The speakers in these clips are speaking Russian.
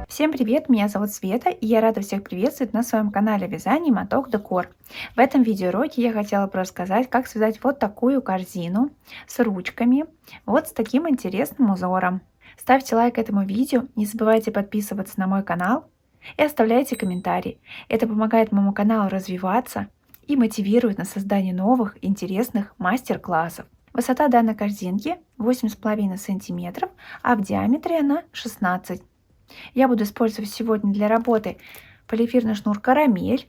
Всем привет, меня зовут Света, и я рада всех приветствовать на своем канале Вязание Моток Декор. В этом видеоуроке я хотела бы рассказать, как связать вот такую корзину с ручками, вот с таким интересным узором. Ставьте лайк этому видео, не забывайте подписываться на мой канал и оставляйте комментарии. Это помогает моему каналу развиваться и мотивирует на создание новых интересных мастер-классов. Высота данной корзинки 8,5 см, а в диаметре она 16 см. Я буду использовать сегодня для работы полиэфирный шнур карамель,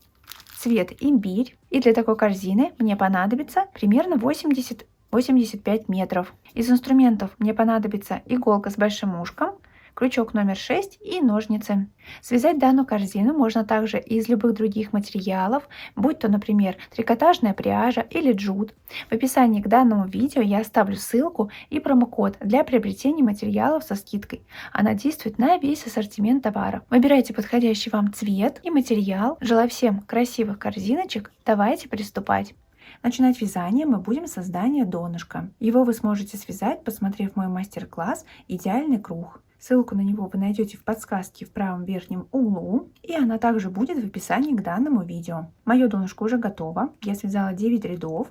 цвет имбирь. И для такой корзины мне понадобится примерно 80-85 метров. Из инструментов мне понадобится иголка с большим ушком, крючок номер 6 и ножницы. Связать данную корзину можно также из любых других материалов, будь то, например, трикотажная пряжа или джут. В описании к данному видео я оставлю ссылку и промокод для приобретения материалов со скидкой. Она действует на весь ассортимент товаров. Выбирайте подходящий вам цвет и материал. Желаю всем красивых корзиночек. Давайте приступать. Начинать вязание мы будем с создания донышка. Его вы сможете связать, посмотрев мой мастер-класс «Идеальный круг». Ссылку на него вы найдете в подсказке в правом верхнем углу, и она также будет в описании к данному видео. Мое донышко уже готово, я связала 9 рядов,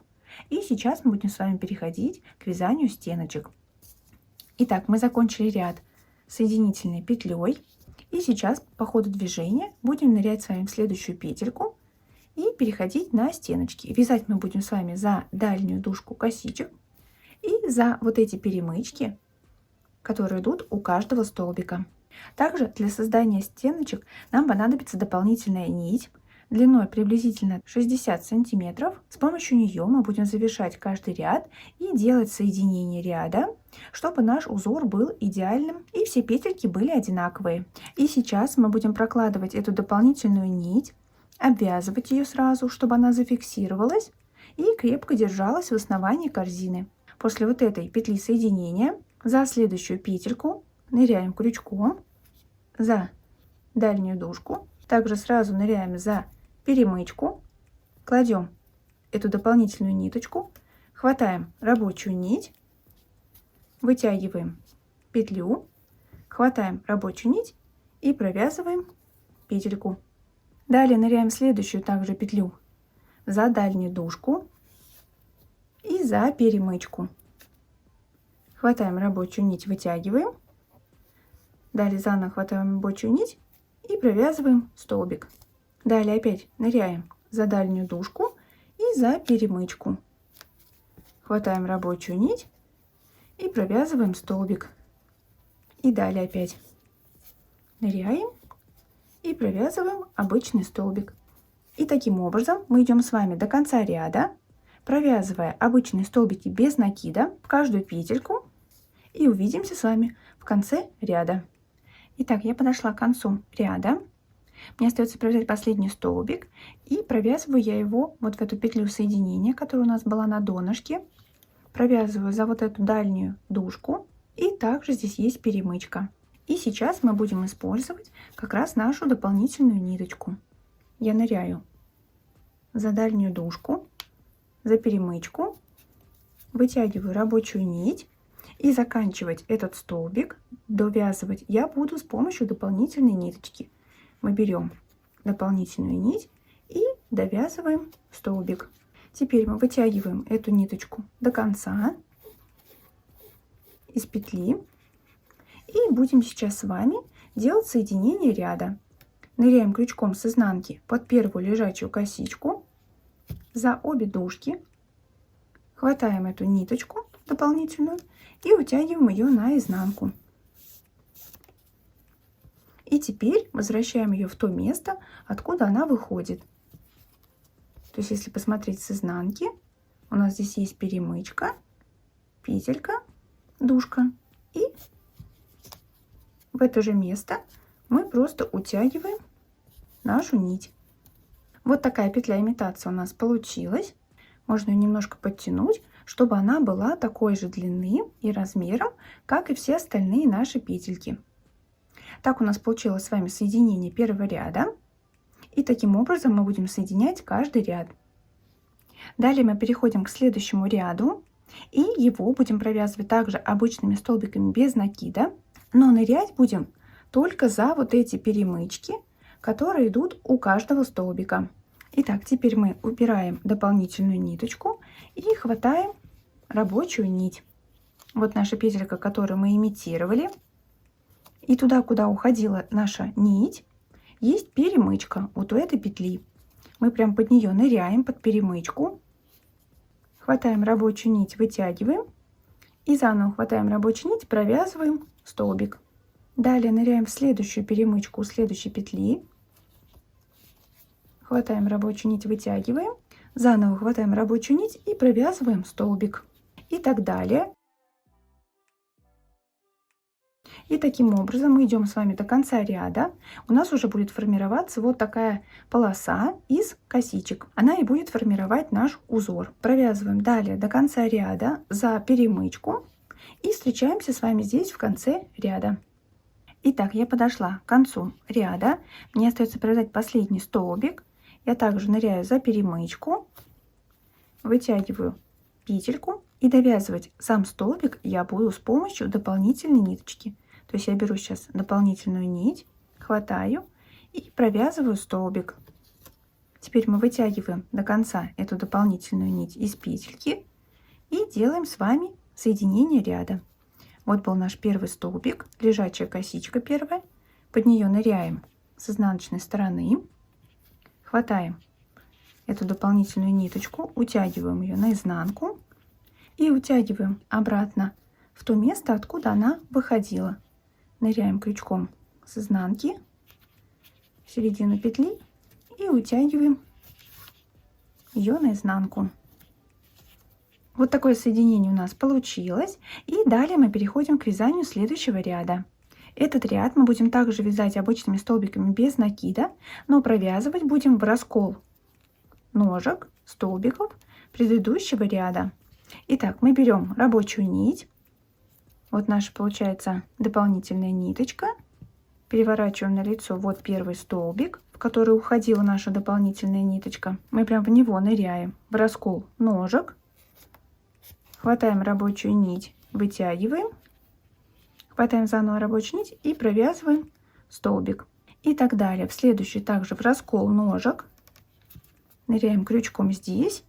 и сейчас мы будем с вами переходить к вязанию стеночек. Итак, мы закончили ряд соединительной петлей, и сейчас по ходу движения будем нырять с вами в следующую петельку и переходить на стеночки. Вязать мы будем с вами за дальнюю дужку косичек и за вот эти перемычки, которые идут у каждого столбика. Также для создания стеночек нам понадобится дополнительная нить длиной приблизительно 60 сантиметров. С помощью нее мы будем завершать каждый ряд и делать соединение ряда, чтобы наш узор был идеальным и все петельки были одинаковые. И сейчас мы будем прокладывать эту дополнительную нить, обвязывать ее сразу, чтобы она зафиксировалась и крепко держалась в основании корзины. После вот этой петли соединения за следующую петельку ныряем крючком за дальнюю дужку, также сразу ныряем за перемычку, кладем эту дополнительную ниточку, хватаем рабочую нить, вытягиваем петлю, хватаем рабочую нить и провязываем петельку. Далее ныряем в следующую также петлю за дальнюю дужку и за перемычку. Хватаем рабочую нить, вытягиваем. Далее заново хватаем рабочую нить и провязываем столбик. Далее опять ныряем за дальнюю дужку и за перемычку. Хватаем рабочую нить и провязываем столбик. И далее опять ныряем и провязываем обычный столбик. И таким образом мы идем с вами до конца ряда, провязывая обычные столбики без накида в каждую петельку. И увидимся с вами в конце ряда. Итак, я подошла к концу ряда. Мне остается провязать последний столбик. И провязываю я его вот в эту петлю соединения, которая у нас была на донышке. Провязываю за вот эту дальнюю дужку. И также здесь есть перемычка. И сейчас мы будем использовать как раз нашу дополнительную ниточку. Я ныряю за дальнюю дужку, за перемычку, вытягиваю рабочую нить. И заканчивать этот столбик, довязывать я буду с помощью дополнительной ниточки. Мы берем дополнительную нить и довязываем столбик. Теперь мы вытягиваем эту ниточку до конца из петли. И будем сейчас с вами делать соединение ряда. Ныряем крючком с изнанки под первую лежачую косичку за обе дужки. Хватаем эту ниточку дополнительную и вытягиваем ее наизнанку. И теперь возвращаем ее в то место, откуда она выходит. То есть, если посмотреть с изнанки, у нас здесь есть перемычка, петелька, дужка. И в это же место мы просто утягиваем нашу нить. Вот такая петля имитация у нас получилась. Можно ее немножко подтянуть, чтобы она была такой же длины и размером, как и все остальные наши петельки. Так у нас получилось с вами соединение первого ряда. И таким образом мы будем соединять каждый ряд. Далее мы переходим к следующему ряду. И его будем провязывать также обычными столбиками без накида. Но нырять будем только за вот эти перемычки, которые идут у каждого столбика. Итак, теперь мы убираем дополнительную ниточку и хватаем рабочую нить. Вот наша петелька, которую мы имитировали. И туда, куда уходила наша нить, есть перемычка вот у этой петли. Мы прям под нее ныряем, под перемычку. Хватаем рабочую нить, вытягиваем. И заново хватаем рабочую нить, провязываем столбик. Далее ныряем в следующую перемычку у следующей петли. Хватаем рабочую нить, вытягиваем. Заново хватаем рабочую нить и провязываем столбик. И так далее. И таким образом мы идем с вами до конца ряда. У нас уже будет формироваться вот такая полоса из косичек. Она и будет формировать наш узор. Провязываем далее до конца ряда за перемычку и встречаемся с вами здесь в конце ряда. Итак, я подошла к концу ряда. Мне остается провязать последний столбик. Я также ныряю за перемычку, вытягиваю петельку, и довязывать сам столбик я буду с помощью дополнительной ниточки. То есть я беру сейчас дополнительную нить, хватаю и провязываю столбик. Теперь мы вытягиваем до конца эту дополнительную нить из петельки и делаем с вами соединение ряда. Вот был наш первый столбик, лежачая косичка первая. Под нее ныряем с изнаночной стороны, хватаем эту дополнительную ниточку, утягиваем ее наизнанку и утягиваем обратно в то место, откуда она выходила. Ныряем крючком с изнанки в середину петли и утягиваем ее наизнанку. Вот такое соединение у нас получилось. И далее мы переходим к вязанию следующего ряда. Этот ряд мы будем также вязать обычными столбиками без накида, но провязывать будем в раскол ножек, столбиков предыдущего ряда. Итак, мы берем рабочую нить. Вот наша получается дополнительная ниточка. Переворачиваем на лицо вот первый столбик, в который уходила наша дополнительная ниточка. Мы прям в него ныряем в раскол ножек. Хватаем рабочую нить, вытягиваем. Хватаем заново рабочую нить и провязываем столбик. И так далее. В следующий также в раскол ножек. Ныряем крючком здесь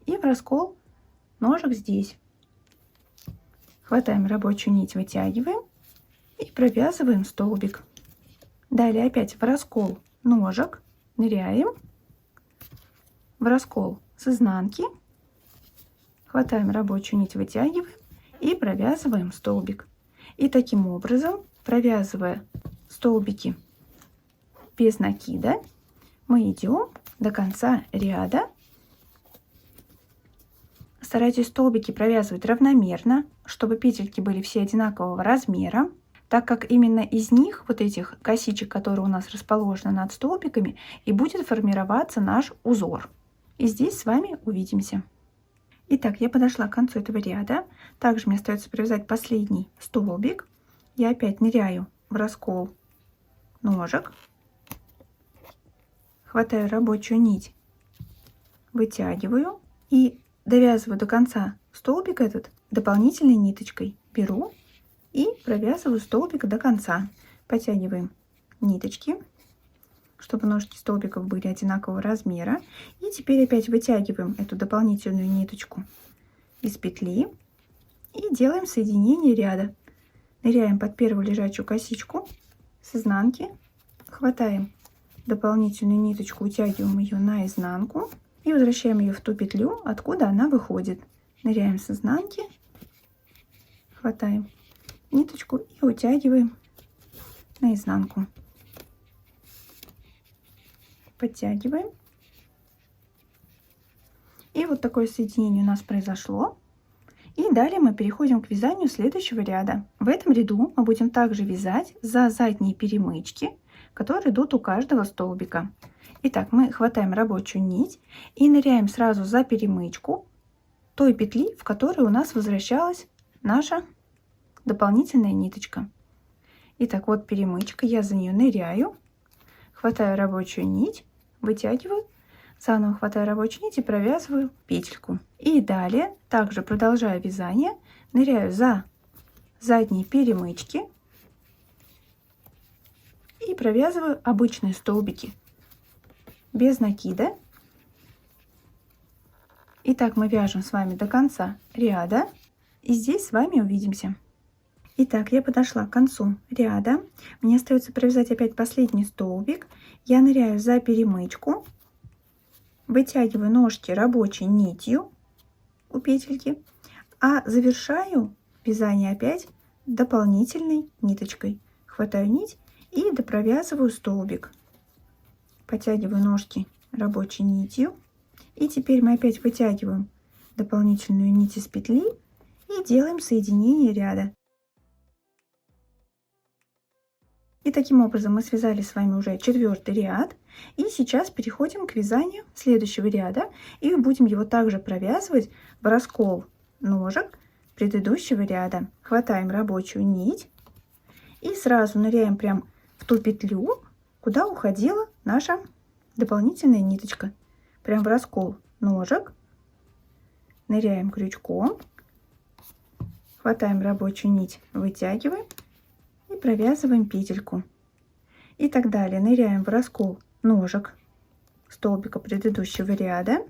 и в раскол ножек здесь. Хватаем рабочую нить, вытягиваем и провязываем столбик. Далее опять в раскол ножек ныряем, в раскол с изнанки, хватаем рабочую нить, вытягиваем и провязываем столбик. И таким образом, провязывая столбики без накида, мы идем до конца ряда. Старайтесь столбики провязывать равномерно, чтобы петельки были все одинакового размера, так как именно из них, вот этих косичек, которые у нас расположены над столбиками, и будет формироваться наш узор. И здесь с вами увидимся. Итак, я подошла к концу этого ряда. Также мне остается провязать последний столбик. Я опять ныряю в раскол ножек, хватаю рабочую нить, вытягиваю и довязываю до конца столбик этот дополнительной ниточкой. Беру и провязываю столбик до конца. Подтягиваем ниточки, чтобы ножки столбиков были одинакового размера. И теперь опять вытягиваем эту дополнительную ниточку из петли и делаем соединение ряда. Ныряем под первую лежачую косичку с изнанки, хватаем дополнительную ниточку, утягиваем ее наизнанку и возвращаем ее в ту петлю, откуда она выходит. Ныряем с изнанки, хватаем ниточку и утягиваем наизнанку. Подтягиваем. И вот такое соединение у нас произошло. И далее мы переходим к вязанию следующего ряда. В этом ряду мы будем также вязать за задние перемычки, которые идут у каждого столбика. Итак, мы хватаем рабочую нить и ныряем сразу за перемычку той петли, в которой у нас возвращалась наша дополнительная ниточка. Итак, вот перемычка, я за нее ныряю, хватаю рабочую нить, вытягиваю, заново хватаю рабочую нить и провязываю петельку. И далее, также продолжая вязание, ныряю за задние перемычки, и провязываю обычные столбики без накида. Итак, мы вяжем с вами до конца ряда, и здесь с вами увидимся. Итак, я подошла к концу ряда. Мне остается провязать опять последний столбик. Я ныряю за перемычку, вытягиваю ножки рабочей нитью у петельки, а завершаю вязание опять дополнительной ниточкой. Хватаю нить и допровязываю столбик. Подтягиваю ножки рабочей нитью. И теперь мы опять вытягиваем дополнительную нить из петли и делаем соединение ряда. И таким образом мы связали с вами уже 4-й ряд. И сейчас переходим к вязанию следующего ряда. И будем его также провязывать в раскол ножек предыдущего ряда. Хватаем рабочую нить и сразу ныряем прям в ту петлю, куда уходила наша дополнительная ниточка. Прям в раскол ножек. Ныряем крючком. Хватаем рабочую нить, вытягиваем. И провязываем петельку. И так далее. Ныряем в раскол ножек столбика предыдущего ряда.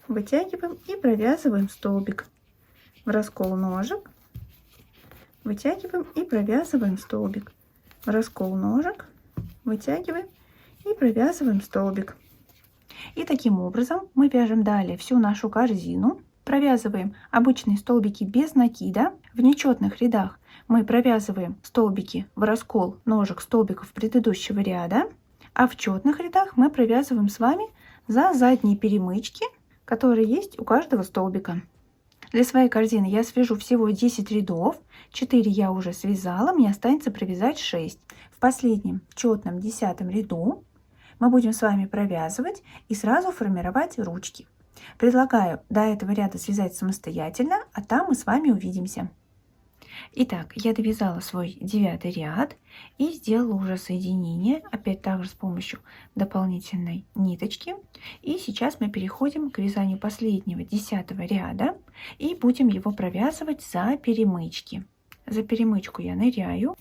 Вытягиваем и провязываем столбик. В раскол ножек. Вытягиваем и провязываем столбик. В раскол ножек. Вытягиваем и провязываем столбик. И таким образом мы вяжем далее всю нашу корзину. Провязываем обычные столбики без накида. В нечетных рядах мы провязываем столбики в раскол ножек столбиков предыдущего ряда, а в четных рядах мы провязываем с вами за задние перемычки, которые есть у каждого столбика. Для своей корзины я свяжу всего 10 рядов, 4 я уже связала, мне останется провязать 6. В последнем четном 10-м ряду мы будем с вами провязывать и сразу формировать ручки. Предлагаю до этого ряда связать самостоятельно, а там мы с вами увидимся. Итак, я довязала свой 9-й ряд и сделала уже соединение, опять также с помощью дополнительной ниточки. И сейчас мы переходим к вязанию последнего 10-го ряда и будем его провязывать за перемычки. За перемычку я ныряю,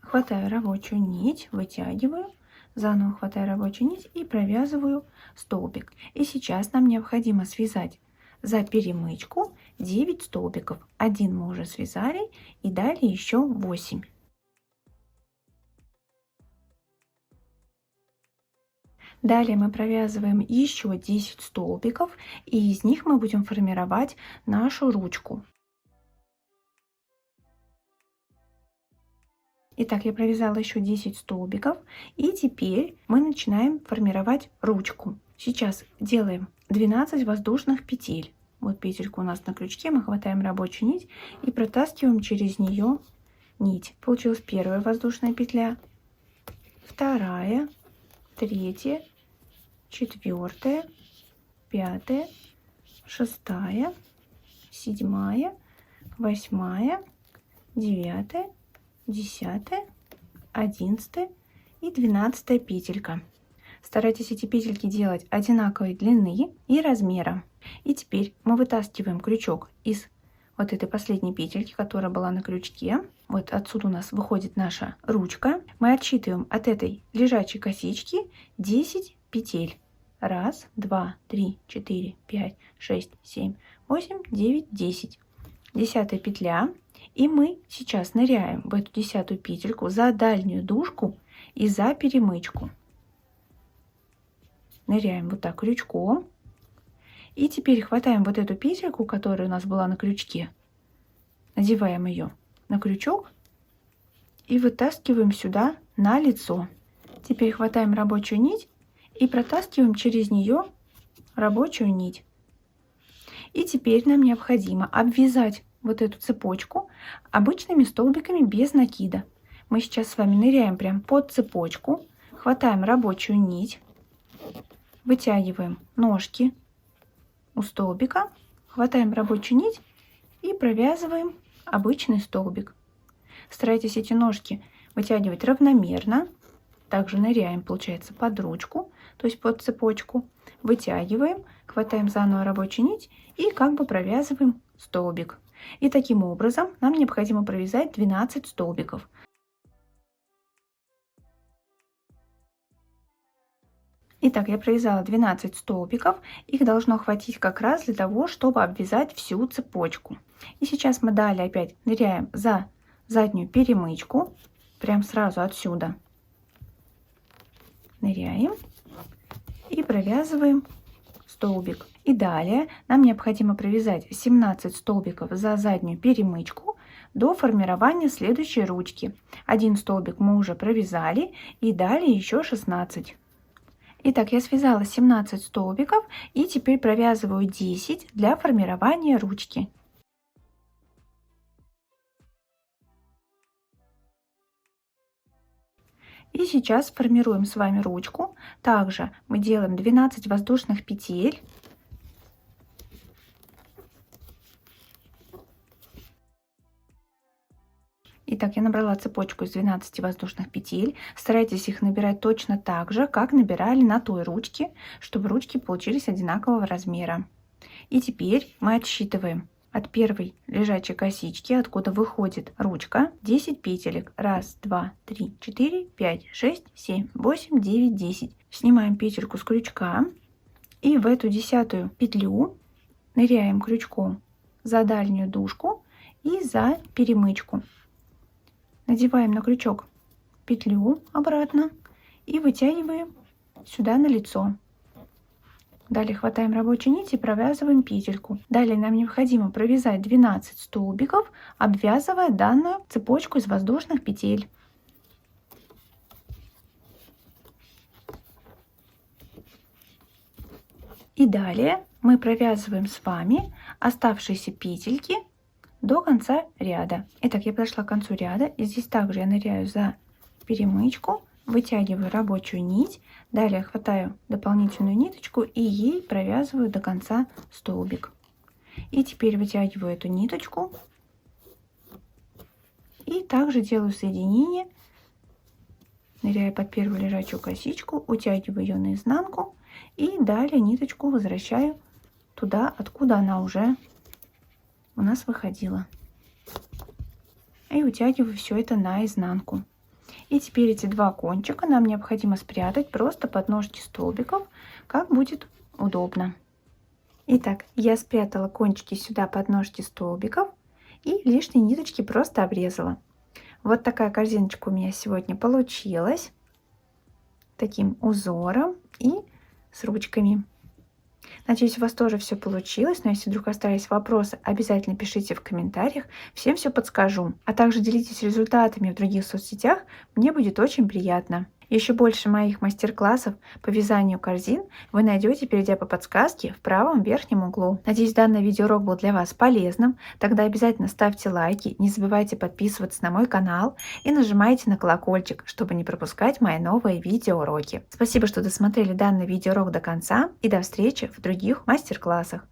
хватаю рабочую нить, вытягиваю, заново хватаю рабочую нить и провязываю столбик. И сейчас нам необходимо связать за перемычку 9 столбиков. Один мы уже связали и далее еще 8. Далее мы провязываем еще 10 столбиков, и из них мы будем формировать нашу ручку. Итак, я провязала еще 10 столбиков, и теперь мы начинаем формировать ручку. Сейчас делаем 12 воздушных петель. Вот петелька у нас на крючке, мы хватаем рабочую нить и протаскиваем через нее нить. Получилась первая воздушная петля, вторая, третья, четвертая, пятая, шестая, седьмая, восьмая, девятая, 10, 11 и 12 петелька. Старайтесь эти петельки делать одинаковой длины и размера. И теперь мы вытаскиваем крючок из вот этой последней петельки, которая была на крючке. Вот отсюда у нас выходит наша ручка. Мы отсчитываем от этой лежачей косички 10 петель. 1, 2, 3, 4, 5, 6, 7, 8, 9, 10. 10 петля. И мы сейчас ныряем в эту 10-ю петельку за дальнюю дужку и за перемычку. Ныряем вот так крючком. И теперь хватаем вот эту петельку, которая у нас была на крючке. Надеваем ее на крючок и вытаскиваем сюда на лицо. Теперь хватаем рабочую нить и протаскиваем через нее рабочую нить. И теперь нам необходимо обвязать вот эту цепочку обычными столбиками без накида. Мы сейчас с вами ныряем прям под цепочку, хватаем рабочую нить, вытягиваем ножки у столбика, хватаем рабочую нить и провязываем обычный столбик. Старайтесь эти ножки вытягивать равномерно. Также ныряем, получается, под ручку, то есть под цепочку, вытягиваем, хватаем заново рабочую нить и как бы провязываем столбик. И таким образом нам необходимо провязать 12 столбиков. Итак, я провязала 12 столбиков. Их должно хватить как раз для того, чтобы обвязать всю цепочку. И сейчас мы далее опять ныряем за заднюю перемычку. Прям сразу отсюда ныряем и провязываем столбик. И далее нам необходимо провязать 17 столбиков за заднюю перемычку до формирования следующей ручки. Один столбик мы уже провязали, и далее еще 16. Итак, я связала 17 столбиков и теперь провязываю 10 для формирования ручки. И сейчас формируем с вами ручку. Также мы делаем 12 воздушных петель. Итак, я набрала цепочку из 12 воздушных петель. Старайтесь их набирать точно так же, как набирали на той ручке, чтобы ручки получились одинакового размера. И теперь мы отсчитываем от первой лежачей косички, откуда выходит ручка, 10 петелек. 1, 2, 3, 4, 5, 6, 7, 8, 9, 10. Снимаем петельку с крючка и в эту 10-ю петлю ныряем крючком за дальнюю дужку и за перемычку. Надеваем на крючок петлю обратно и вытягиваем сюда на лицо. Далее хватаем рабочую нить и провязываем петельку. Далее нам необходимо провязать 12 столбиков, обвязывая данную цепочку из воздушных петель. И далее мы провязываем с вами оставшиеся петельки до конца ряда. Итак, я подошла к концу ряда, и здесь также я ныряю за перемычку, вытягиваю рабочую нить, далее хватаю дополнительную ниточку и ей провязываю до конца столбик. И теперь вытягиваю эту ниточку и также делаю соединение, ныряю под первую лежачую косичку, утягиваю ее наизнанку и далее ниточку возвращаю туда, откуда она уже у нас выходила, и утягиваю все это наизнанку. И теперь эти два кончика нам необходимо спрятать просто под ножки столбиков, как будет удобно. Итак, я спрятала кончики сюда под ножки столбиков и лишние ниточки просто обрезала. Вот такая корзиночка у меня сегодня получилась, таким узором и с ручками. Надеюсь, у вас тоже все получилось, но если вдруг остались вопросы, обязательно пишите в комментариях, всем все подскажу. А также делитесь результатами в других соцсетях, мне будет очень приятно. Еще больше моих мастер-классов по вязанию корзин вы найдете, перейдя по подсказке в правом верхнем углу. Надеюсь, данный видеоурок был для вас полезным. Тогда обязательно ставьте лайки, не забывайте подписываться на мой канал и нажимайте на колокольчик, чтобы не пропускать мои новые видеоуроки. Спасибо, что досмотрели данный видеоурок до конца, и до встречи в других мастер-классах.